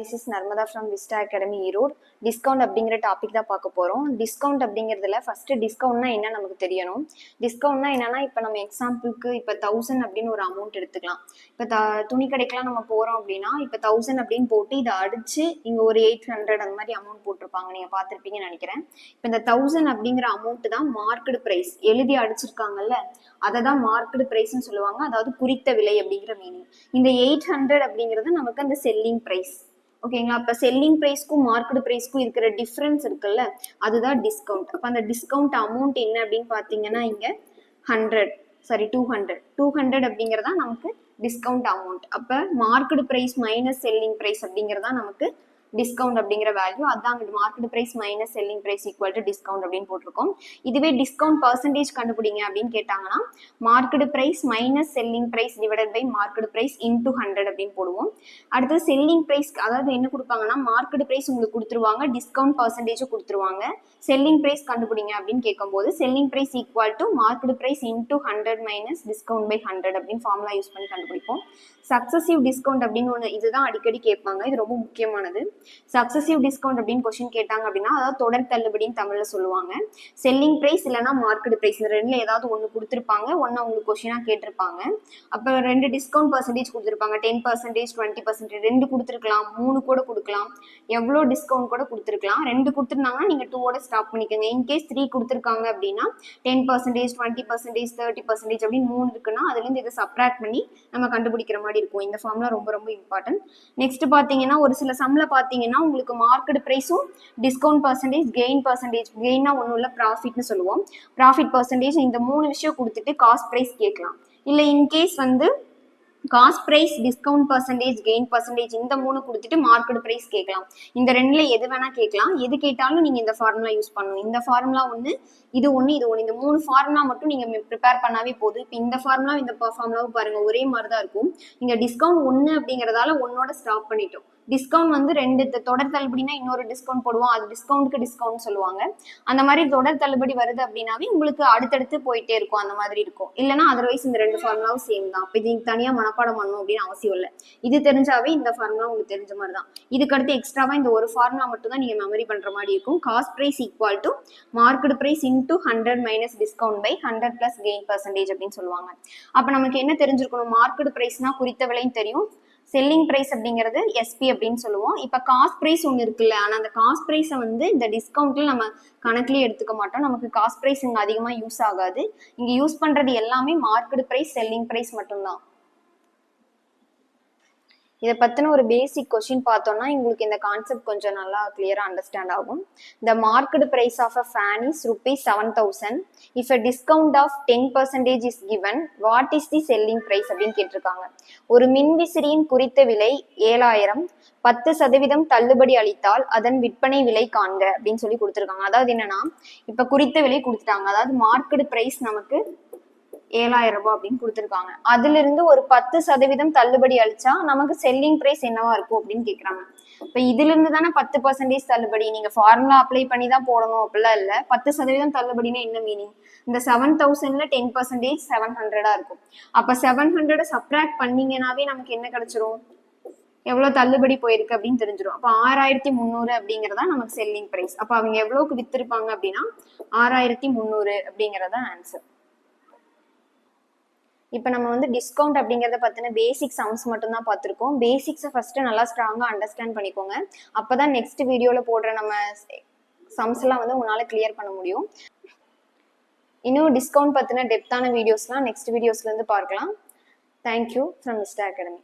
This is Narmada from Vista Academy Erode. Discount அப்படிங்கிற topic தான் பார்க்க போகிறோம். டிஸ்கவுண்ட் அப்படிங்கிறதுல ஃபஸ்ட்டு டிஸ்கவுண்ட்னா என்ன நமக்கு தெரியணும். டிஸ்கவுண்ட்னா என்னன்னா, இப்போ நம்ம எக்ஸாம்பிளுக்கு இப்போ 1000 அப்படின்னு ஒரு அமௌண்ட் எடுத்துக்கலாம். இப்போ துணி கடைக்கெலாம் நம்ம போகிறோம் அப்படின்னா, இப்போ 1000 அப்படின்னு போட்டு இதை அடித்து இங்கே ஒரு 800 அந்த மாதிரி அமௌண்ட் போட்டிருப்பாங்க. நீங்கள் பார்த்துருப்பீங்கன்னு நினைக்கிறேன். இப்போ இந்த 1000 அப்படிங்கிற அமௌண்ட்டு தான் மார்க்கெட் ப்ரைஸ் எழுதி அடிச்சிருக்காங்கல்ல, அதை தான் மார்க்கெட் ப்ரைஸ்ன்னு சொல்லுவாங்க. அதாவது குறித்த விலை அப்படிங்கிற மீனிங். இந்த 800 அப்படிங்கிறது நமக்கு அந்த செல்லிங் ப்ரைஸ். ஓகேங்களா? அப்போ செல்லிங் ப்ரைஸ்க்கும் மார்க்கெட் ப்ரைஸ்க்கும் இருக்கிற டிஃப்ரென்ஸ் இருக்குல்ல, அதுதான் டிஸ்கவுண்ட். அப்போ அந்த டிஸ்கவுண்ட் அமௌண்ட் என்ன அப்படின்னு பார்த்தீங்கன்னா, இங்கே 200 அப்படிங்கிறதா நமக்கு டிஸ்கவுண்ட் அமௌண்ட். அப்போ market price minus selling price அப்படிங்கிறதா நமக்கு டிஸ்கவுண்ட் அப்படிங்கிற வேல்யூ. அதான் market price minus selling price equal to discount அப்படின்னு போட்டிருக்கோம். இதுவே டிஸ்கவுண்ட் பர்சன்டேஜ் கண்டுபிடிங்க அப்படின்னு கேட்டாங்கன்னா, market price minus selling price divided by market price into 100 அப்படின்னு போடுவோம். அடுத்து செல்லிங் ப்ரைஸ், அதாவது என்ன கொடுப்பாங்கன்னா, மார்க்கெட் ப்ரைஸ் உங்களுக்கு கொடுத்துருவாங்க, டிஸ்கவுண்ட் பர்சன்டேஜும் கொடுத்துருவாங்க. செல்லிங் ப்ரைஸ் கண்டுபிடிங்க அப்படின்னு கேட்கும்போது selling price equal to market price into 100 minus discount by 100 அப்படின்னு ஃபார்முலா யூஸ் பண்ணி கண்டுபிடிப்போம். சக்சஸிவ் டிஸ்கவுண்ட் அப்படின்னு ஒன்று, இதுதான் அடிக்கடி கேட்பாங்க, இது ரொம்ப முக்கியமானது. சக்சஸிவ் டிஸ்கவுண்ட் அப்படின்னு கொஸ்டின் கேட்டாங்க அப்படின்னா, அதாவது தொடர் தள்ளுபடின்னு தமிழ்ல சொல்லுவாங்க. செல்லிங் பிரைஸ் இல்லைன்னா மார்க்கெட் பிரைஸ், இந்த ரெண்டுல ஏதாவது ஒன்று கொடுத்துருப்பாங்க, ஒன்று உங்களுக்கு கொஸ்டினா கேட்டிருப்பாங்க. அப்போ 2 டிஸ்கவுண்ட் பர்சன்டேஜ் கொடுத்துருப்பாங்க, 10%, 20%, 2 கொடுத்துருக்கலாம், 3 கூட கொடுக்கலாம், எவ்வளோ டிஸ்கவுண்ட் கூட கொடுத்துருக்கலாம். 2 கொடுத்துருந்தாங்கன்னா நீங்கள் 2ஓட ஸ்டாப் பண்ணிக்கோங்க. இன்கேஸ் 3 கொடுத்துருக்காங்க அப்படின்னா 10%, 20%, 30% அப்படின்னு 3 இருக்குன்னா அதுலேருந்து இதை சப்ராக்ட் பண்ணி நம்ம கண்டுபிடிக்கிற மாதிரி இருக்கும். இந்த ஃபார்முலா ரொம்ப ரொம்ப இம்பார்ட்டன்ட். நெக்ஸ்ட் பார்த்தீங்கன்னா, ஒரு சில சம்ல பார்த்தீங்கன்னா உங்களுக்கு மார்க்கெட் பிரைஸும் டிஸ்கவுண்ட் பர்சன்டேஜ், கெயின்னா ஒன்றும் இல்லை, ப்ராஃபிட்னு சொல்லுவோம். ப்ராஃபிட் பர்சன்டேஜ், இந்த 3 விஷயம் கொடுத்துட்டு காஸ்ட் பிரைஸ் கேட்கலாம். இல்லை in case cost price, discount percentage, gain percentage இந்த 3 கொடுத்துட்டு மார்க்கெட் பிரைஸ் கேட்கலாம். இந்த ரெண்டுல எது வேணா கேட்கலாம். எது கேட்டாலும் நீங்க இந்த ஃபார்முலா யூஸ் பண்ணணும். இந்த ஃபார்முலா ஒன்று, இது ஒன்று, இது ஒன்று, இந்த 3 ஃபார்முலா மட்டும் நீங்க ப்ரிப்பேர் பண்ணாவே போதும். இப்போ இந்த ஃபார்முலா இந்த ஃபார்முலாவும் பாருங்க ஒரே மாதிரி தான் இருக்கும். இங்க டிஸ்கவுண்ட் 1 அப்படிங்கறதால 1ஓட ஸ்டாப் பண்ணிட்டோம். டிஸ்கவுண்ட் 2 தொடர் தள்ளுபடினா இன்னொரு டிஸ்கவுண்ட் போடுவோம், அது டிஸ்கவுண்ட்க்கு டிஸ்கவுண்ட் சொல்லுவாங்க. அந்த மாதிரி தொடர் தள்ளுபடி வருது அப்படின்னாவே உங்களுக்கு அடுத்தடுத்து போயிட்டே இருக்கும், அந்த மாதிரி இருக்கும். இல்லைன்னா அதர்வைஸ் இந்த 2 ஃபார்முலாவும் சேம் தான். இப்போ இது தனியாக மனப்பாடம் பண்ணணும் அப்படின்னு அவசியம் இல்லை. இது தெரிஞ்சாவே இந்த ஃபார்முலா உங்களுக்கு தெரிஞ்ச மாதிரி தான். இதுக்கு அடுத்து எக்ஸ்ட்ராவா இந்த ஒரு ஃபார்முலா மட்டும் தான் நீங்க மெமரி பண்ற மாதிரி இருக்கும். Cost price equal to market price into 100 minus discount by 100 plus gain percentage அப்படின்னு சொல்லுவாங்க. அப்ப நமக்கு என்ன தெரிஞ்சிருக்கணும்? மார்க்கெட் பிரைஸ்னா குறித்த விலைன்னு தெரியும். செல்லிங் பிரைஸ் அப்படிங்கிறது எஸ்பி அப்படின்னு சொல்லுவோம். இப்போ காஸ்ட் பிரைஸ் ஒன்று இருக்குல்ல, ஆனால் அந்த காஸ்ட் பிரைஸை இந்த டிஸ்கவுண்ட்ல நம்ம கணக்குலேயே எடுத்துக்க மாட்டோம். நமக்கு காஸ்ட் பிரைஸ் இங்கே அதிகமாக யூஸ் ஆகாது. இங்கே யூஸ் பண்ணுறது எல்லாமே மார்க்கெட் பிரைஸ், செல்லிங் பிரைஸ் மட்டும்தான். இதை பற்றின ஒரு பேசிக் கொஸ்டின் பார்த்தோம்னா உங்களுக்கு இந்த கான்செப்ட் கொஞ்சம் நல்லா கிளியராக அண்டர்ஸ்டாண்ட் ஆகும். The market price of a fan is ₹7,000. If a discount of 10% is given, what is the selling price அப்படின்னு கேட்டிருக்காங்க. ஒரு மின்விசிறியின் குறித்த விலை 7,000, 10% தள்ளுபடி அளித்தால் அதன் விற்பனை விலை காண்க அப்படின்னு சொல்லி கொடுத்துருக்காங்க. அதாவது என்னன்னா, இப்போ குறித்த விலை கொடுத்துட்டாங்க, அதாவது மார்க்கெட் பிரைஸ் நமக்கு 7,000 ரூபாய் அப்படின்னு கொடுத்துருக்காங்க. அதுல இருந்து ஒரு 10% தள்ளுபடி அளிச்சா நமக்கு செல்லிங் பிரைஸ் என்னவா இருக்கும் அப்படின்னு கேட்கறாங்க. இப்ப இதுல இருந்து தானே 10% தள்ளுபடி, நீங்க ஃபார்முலா அப்ளை பண்ணி தான் போடணும் அப்படிலாம் இல்ல. 10% தள்ளுபடினா என்ன மீனிங்? இந்த 7,000ல 10% 700 இருக்கும். அப்ப 700 சப்ராக்ட் பண்ணீங்கன்னாவே நமக்கு என்ன கிடைச்சிரும்? எவ்வளவு தள்ளுபடி போயிருக்கு அப்படின்னு தெரிஞ்சிடும். அப்ப 6,300 அப்படிங்கறதா நமக்கு செல்லிங் பிரைஸ். அப்ப அவங்க எவ்வளவுக்கு வித்திருப்பாங்க அப்படின்னா 6,300 அப்படிங்கறதா ஆன்சர். இப்போ நம்ம டிஸ்கவுண்ட் அப்படிங்கிறத பற்றின பேசிக் சம்ஸ் மட்டும் தான் பார்த்துருக்கோம். பேசிக்ஸை ஃபஸ்ட்டு நல்லா ஸ்ட்ராங்காக அண்டர்ஸ்டாண்ட் பண்ணிக்கோங்க. அப்போ தான் நெக்ஸ்ட் வீடியோவில் போடுற நம்ம சம்ஸ்லாம் உங்களால் கிளியர் பண்ண முடியும். இன்னும் டிஸ்கவுண்ட் பற்றின டெப்த்தான வீடியோஸ்லாம் நெக்ஸ்ட் வீடியோஸ்லேருந்து பார்க்கலாம். Thank you from Vista academy.